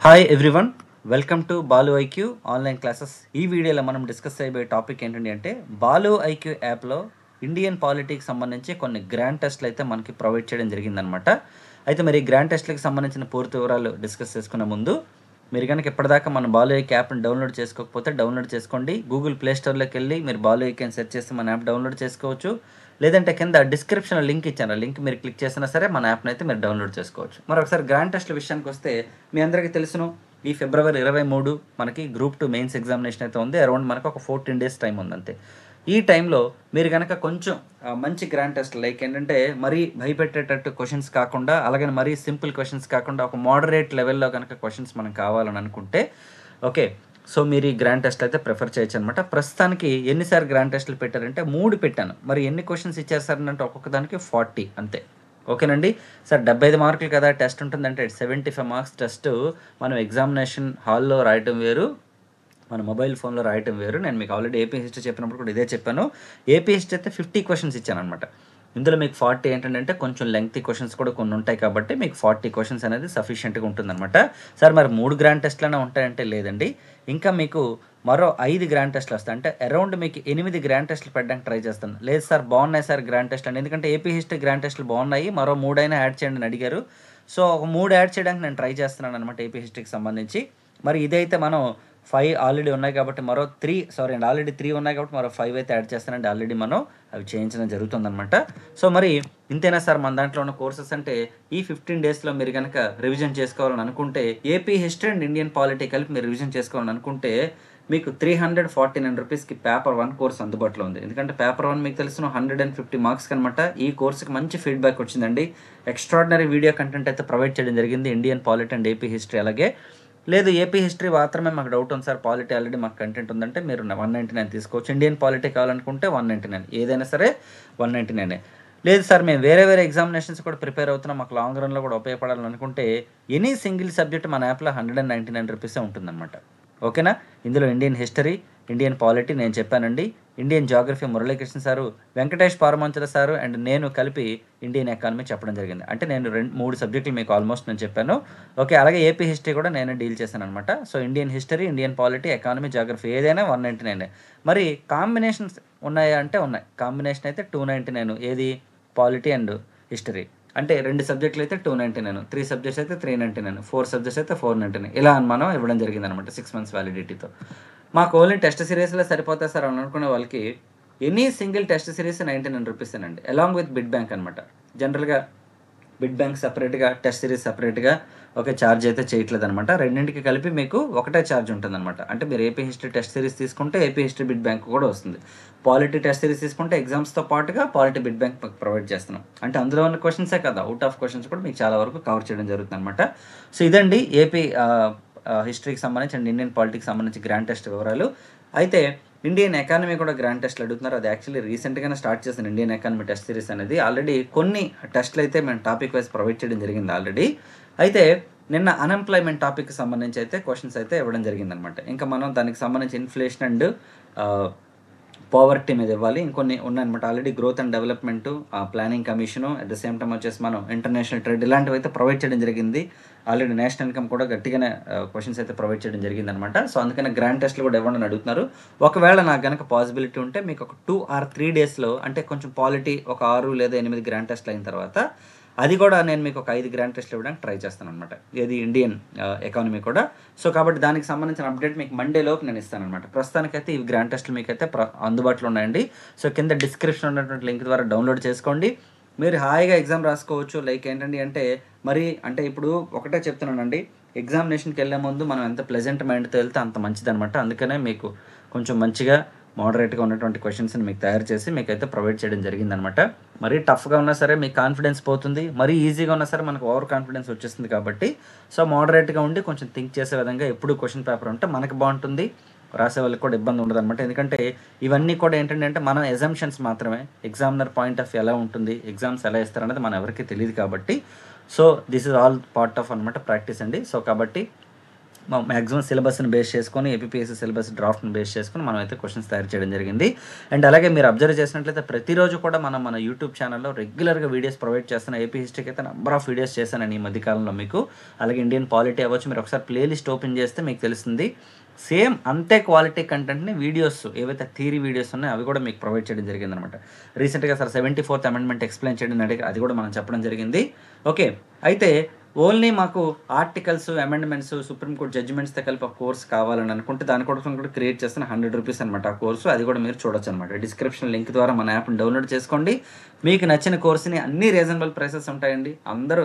Hi everyone, welcome to Balu IQ online classes. ఈ వీడియోలో మనం డిస్కస్ చేయబోయే టాపిక్ ఏంటంటే బాలు ఐక్యూ యాప్లో ఇండియన్ పాలిటీకి సంబంధించి కొన్ని గ్రాండ్ టెస్ట్లు అయితే మనకి ప్రొవైడ్ చేయడం జరిగిందనమాట. అయితే మరి గ్రాండ్ టెస్ట్లకు సంబంధించిన పూర్తి వివరాలు డిస్కస్ చేసుకునే ముందు మీరు కనుక ఇప్పటిదాకా మన బాలు ఐక్యూ యాప్ని డౌన్లోడ్ చేసుకోకపోతే డౌన్లోడ్ చేసుకోండి. గూగుల్ ప్లే స్టోర్లోకి వెళ్ళి మీరు బాలు ఐక్యూ అని సెర్చ్ చేసి మన యాప్ డౌన్లోడ్ చేసుకోవచ్చు. లేదంటే కింద డిస్క్రిప్షన్లో లింక్ ఇచ్చాను, లింక్ మీరు క్లిక్ చేసినా సరే మన యాప్ని అయితే మీరు డౌన్లోడ్ చేసుకోవచ్చు. మరొకసారి గ్రాండ్ టెస్ట్ల విషయానికి వస్తే మీ అందరికీ తెలుసును, ఈ ఫిబ్రవరి 23 మనకి గ్రూప్ 2 మెయిన్స్ ఎగ్జామినేషన్ అయితే ఉంది. అరౌండ్ మనకు ఒక 14 days టైం ఉంది అంతే. ఈ టైంలో మీరు కనుక కొంచెం మంచి గ్రాండ్ టెస్ట్ లైక్ ఏంటంటే మరీ భయపెట్టేటట్టు క్వశ్చన్స్ కాకుండా, అలాగే మరీ సింపుల్ క్వశ్చన్స్ కాకుండా ఒక మోడరేట్ లెవెల్లో కనుక క్వశ్చన్స్ మనం కావాలని అనుకుంటే ఓకే, సో మీరు ఈ గ్రాండ్ టెస్ట్ అయితే ప్రిఫర్ చేయొచ్చు అనమాట. ప్రస్తుతానికి ఎన్నిసార్లు గ్రాండ్ టెస్ట్లు పెట్టారంటే 3 పెట్టాను. మరి ఎన్ని క్వశ్చన్స్ ఇచ్చారు సార్ అంటే ఒక్కొక్క దానికి 40 అంతే. ఓకేనండి సార్, 75 మార్కులు కదా టెస్ట్ ఉంటుందంటే 75 మార్క్స్ టెస్ట్ మనం ఎగ్జామినేషన్ హాల్లో రాయటం వేరు, మన మొబైల్ ఫోన్లో రాయటం వేరు. నేను మీకు ఆల్రెడీ ఏపీ హిస్టరీ చెప్పినప్పుడు కూడా ఇదే చెప్పాను. ఏపీ హిస్టరీ అయితే 50 క్వశ్చన్స్ ఇచ్చాను అనమాట. ఇందులో మీకు 40 ఏంటంటే కొంచెం లెంగ్తీ క్వశ్చన్స్ కూడా కొన్ని ఉంటాయి కాబట్టి మీకు 40 క్వశ్చన్స్ అనేది సఫిషియెంట్గా ఉంటుందన్నమాట. సార్ మరి 3 గ్రాండ్ టెస్ట్లైనా ఉంటాయంటే లేదండి, ఇంకా మీకు మరో 5 గ్రాండ్ టెస్ట్లు వస్తాయి. అంటే అరౌండ్ మీకు 8 గ్రాండ్ టెస్ట్లు పెట్టడానికి ట్రై చేస్తాను. లేదు సార్ బాగున్నాయి సార్ గ్రాండ్ టెస్ట్ అని, ఎందుకంటే ఏపీ హిస్టరీ గ్రాండ్ టెస్ట్లు బాగున్నాయి, మరో 3 అయినా యాడ్ చేయండి అని అడిగారు. సో ఒక 3 యాడ్ చేయడానికి నేను ట్రై చేస్తున్నాను అనమాట ఏపీ హిస్టరీకి సంబంధించి. మరి ఇదైతే మనం 5 ఆల్రెడీ ఉన్నాయి కాబట్టి మరో 3 ఆల్రెడీ 3 ఉన్నాయి కాబట్టి మరో 5 అయితే యాడ్ చేస్తానండి. ఆల్రెడీ మనం అవి చేయించడం జరుగుతుందన్నమాట. సో మరి ఇంతేనా సార్ మన దాంట్లో ఉన్న కోర్సెస్ అంటే, ఈ 15 daysలో మీరు కనుక రివిజన్ చేసుకోవాలని అనుకుంటే, AP history and Indian polity కలిపి మీరు రివిజన్ చేసుకోవాలని అనుకుంటే మీకు 349 రూపీస్కి పేపర్ 1 కోర్స్ అందుబాటులో ఉంది. ఎందుకంటే పేపర్ 1 మీకు తెలిసిన 150 మార్క్స్ అనమాట. ఈ కోర్సుకి మంచి ఫీడ్బ్యాక్ వచ్చిందండి. ఎక్స్ట్రాడినరీ వీడియో కంటెంట్ అయితే ప్రొవైడ్ చేయడం జరిగింది Indian polity and AP history. అలాగే లేదు ఏపీ హిస్టరీ మాత్రమే మాకు డౌట్ ఉంది సార్, పాలిటీ ఆల్రెడీ మాకు కంటెంట్ ఉందంటే మీరు 199 తీసుకోవచ్చు. ఇండియన్ పాలిటీ కావాలనుకుంటే 199, ఏదైనా సరే 199. లేదు సార్ మేము వేరే ఎగ్జామినేషన్స్ కూడా ప్రిపేర్ అవుతున్నాం, మాకు లాంగ్ రన్లో కూడా ఉపయోగపడాలని అనుకుంటే ఎనీ సింగిల్ సబ్జెక్ట్ మన యాప్లో 199 రూపీసే ఉంటుందన్నమాట. ఓకేనా, ఇందులో ఇండియన్ హిస్టరీ, ఇండియన్ పాలిటీ నేను చెప్పానండి, Indian geography Muralikrishna sir, Venkatesh Paramanchala sir and నేను కలిపి ఇండియన్ ఎకానమీ చెప్పడం జరిగింది. అంటే నేను 3 సబ్జెక్టులు మీకు ఆల్మోస్ట్ నేను చెప్పాను. ఓకే, అలాగే ఏపీ హిస్టరీ కూడా నేను డీల్ చేశాను అనమాట. So Indian history, Indian polity, economy, geography ఏదైనా 199. మరి కాంబినేషన్స్ ఉన్నాయా అంటే ఉన్నాయి. కాంబినేషన్ అయితే 299. ఏది పాలిటీ అండ్ హిస్టరీ అంటే 2 సబ్జెక్టులు అయితే 299, 3 సబ్జెక్ట్స్ అయితే 399, 4 సబ్జెక్ట్స్ అయితే 499. ఇలా మనం ఇవ్వడం జరిగింది అనమాట 6 months వ్యాలిడిటీతో. మాకు ఓన్లీ టెస్ట్ సిరీస్లో సరిపోతాయి సార్ అని అనుకునే వాళ్ళకి ఎనీ సింగిల్ టెస్ట్ సిరీస్ 99 రూపీసేనండి, అలాంగ్ విత్ బిడ్ బ్యాంక్ అనమాట. జనరల్గా బిడ్ బ్యాంక్ సపరేట్గా, టెస్ట్ సిరీస్ సపరేట్గా ఒకే ఛార్జ్ అయితే చేయట్లేదు అనమాట. రెండింటికి కలిపి మీకు ఒకటే ఛార్జ్ ఉంటుందన్నమాట. అంటే మీరు ఏపీ హిస్టరీ టెస్ట్ సిరీస్ తీసుకుంటే ఏపీ హిస్టరీ బిడ్ బ్యాంక్ కూడా వస్తుంది. పాలిటీ టెస్ట్ సిరీస్ తీసుకుంటే ఎగ్జామ్స్తో పాటుగా పాలిటీ బిడ్ బ్యాంక్ ప్రొవైడ్ చేస్తున్నాం. అంటే అందులో ఉన్న క్వశ్చన్సే కదా, అవుట్ ఆఫ్ క్వశ్చన్స్ కూడా మీకు చాలా వరకు కవర్ చేయడం జరుగుతుంది అనమాట. సో ఇదండి ఏపీ హిస్టరీకి సంబంధించి అండ్ ఇండియన్ పాలిటీకి సంబంధించి గ్రాండ్ టెస్ట్ వివరాలు. అయితే ఇండియన్ ఎకానమీ కూడా గ్రాండ్ టెస్ట్లు అడుగుతున్నారు. అది యాక్చువల్లీ రీసెంట్గానే స్టార్ట్ చేసిన ఇండియన్ ఎకానమీ టెస్ట్ సిరీస్ అనేది. ఆల్రెడీ కొన్ని టెస్ట్లు అయితే మేము టాపిక్ వైజ్ ప్రొవైడ్ చేయడం జరిగింది ఆల్రెడీ. అయితే నిన్న అన్ఎంప్లాయ్మెంట్ టాపిక్కి సంబంధించి అయితే క్వశ్చన్స్ అయితే ఇవ్వడం జరిగిందనమాట. ఇంకా మనం దానికి సంబంధించి ఇన్ఫ్లేషన్ అండ్ పావర్టీ మీద ఇవ్వాలి. ఇంకొన్ని ఉన్నాయన్నమాట. Already growth and development, planning commission, at the same time వచ్చేసి మనం ఇంటర్నేషనల్ ట్రేడ్ ఇలాంటివి అయితే ప్రొవైడ్ చేయడం జరిగింది. ఆల్రెడీ నేషనల్ ఇన్కమ్ కూడా గట్టిగానే క్వశ్చన్స్ అయితే ప్రొవైడ్ చేయడం జరిగింది అనమాట. సో అందుకనే గ్రాండ్ టెస్ట్లు కూడా ఇవ్వండి అని అడుగుతున్నారు. ఒకవేళ నాకు కనుక పాసిబిలిటీ ఉంటే మీకు ఒక 2 or 3 daysలో అంటే కొంచెం పాలిటీ ఒక 6 లేదా 8 గ్రాండ్ టెస్ట్లు అయిన తర్వాత అది కూడా నేను మీకు ఒక 5 గ్రాండ్ టెస్ట్లు ఇవ్వడానికి ట్రై చేస్తాను అనమాట. ఇది ఇండియన్ ఎకానమీ కూడా. సో కాబట్టి దానికి సంబంధించిన అప్డేట్ మీకు మండేలోకి నేను ఇస్తాను అనమాట. ప్రస్తుతానికైతే ఈ గ్రాండ్ టెస్ట్లు మీకు అయితే అందుబాటులో ఉన్నాయండి. సో కింద డిస్క్రిప్షన్ ఉన్నటువంటి లింక్ ద్వారా డౌన్లోడ్ చేసుకోండి. మీరు హాయిగా ఎగ్జామ్ రాసుకోవచ్చు. లైక్ ఏంటండి అంటే మరి అంటే ఇప్పుడు ఒకటే చెప్తున్నానండి, ఎగ్జామినేషన్కి వెళ్ళే ముందు మనం ఎంత ప్లెజెంట్ మైండ్తో వెళ్తే అంత మంచిదనమాట. అందుకనే మీకు కొంచెం మంచిగా మోడరేట్గా ఉన్నటువంటి క్వశ్చన్స్ని మీకు తయారు చేసి మీకైతే ప్రొవైడ్ చేయడం జరిగిందనమాట. మరీ టఫ్గా ఉన్నా సరే మీకు కాన్ఫిడెన్స్ పోతుంది, మరీ ఈజీగా ఉన్నా సరే మనకు ఓవర్ కాన్ఫిడెన్స్ వచ్చేస్తుంది. కాబట్టి సో మోడరేట్గా ఉండి కొంచెం థింక్ చేసే విధంగా ఎప్పుడు క్వశ్చన్ పేపర్ ఉంటే మనకి బాగుంటుంది, రాసే వాళ్ళకి కూడా ఇబ్బంది ఉండదు అనమాట. ఎందుకంటే ఇవన్నీ కూడా ఏంటంటే మన ఎజంప్షన్స్ మాత్రమే. ఎగ్జామినర్ పాయింట్ ఆఫ్ ఎలా ఉంటుంది, ఎగ్జామ్స్ ఎలా ఇస్తారనేది మన ఎవరికి తెలియదు కాబట్టి so this is all part of అనమాట ప్రాక్టీస్ అండి. సో కాబట్టి మ్యాక్సిమం సిలబస్ని బేస్ చేసుకొని ఏపీఎస్సీ సిలబస్ డ్రాఫ్ట్ని బేస్ చేసుకొని మనం అయితే క్వశ్చన్స్ తయారు చేయడం జరిగింది. అండ్ అలాగే మీరు అబ్జర్వ్ చేసినట్లయితే ప్రతిరోజు కూడా మన యూట్యూబ్ ఛానల్లో రెగ్యులర్గా వీడియోస్ ప్రొవైడ్ చేస్తున్న ఏపీ హిస్టరీకి అయితే నెంబర్ ఆఫ్ వీడియోస్ చేశాను ఈ మధ్యకాలంలో మీకు. అలాగే ఇండియన్ పాలిటీ అవ్వచ్చు, మీరు ఒకసారి ప్లేలిస్ట్ ఓపెన్ చేస్తే మీకు తెలుస్తుంది. సేమ్ అంతే క్వాలిటీ కంటెంట్ని వీడియోస్ ఏవైతే థియరీ వీడియోస్ ఉన్నాయో అవి కూడా మీకు ప్రొవైడ్ చేయడం జరిగిందనమాట. రీసెంట్గా సార్ 74th అమెండ్మెంట్ ఎక్స్ప్లెయిన్ చేయడం అడిగి అది కూడా మనం చెప్పడం జరిగింది. ఓకే, అయితే ఓన్లీ మాకు ఆర్టికల్స్, అమెండ్మెంట్స్, సుప్రీంకోర్టు జడ్జిమెంట్స్తో కలిపి ఒక కోర్స్ కావాలని అనుకుంటే దానికోసం కూడా క్రియేట్ చేస్తున్న 100 రూపీస్ అనమాట ఆ కోర్సు. అది కూడా మీరు చూడొచ్చు అనమాట. డిస్క్రిప్షన్ లింక్ ద్వారా మన యాప్ని డౌన్లోడ్ చేసుకోండి. మీకు నచ్చిన కోర్సుని అన్ని రీజనబుల్ ప్రైసెస్ ఉంటాయండి, అందరూ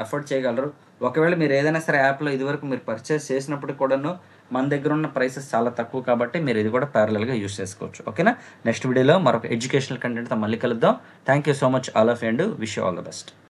ఎఫోర్డ్ చేయగలరు. ఒకవేళ మీరు ఏదైనా సరే యాప్లో ఇదివరకు మీరు పర్చేస్ చేసినప్పుడు కూడాను మన దగ్గర ఉన్న ప్రైసెస్ చాలా తక్కువ కాబట్టి మీరు ఇది కూడా ప్యారలల్గా యూస్ చేసుకోవచ్చు. ఓకేనా, నెక్స్ట్ వీడియోలో మరొక ఎడ్యుకేషనల్ కంటెంట్తో మళ్ళీ కలుద్దాం. Thank you so much all of you and wish you all the best.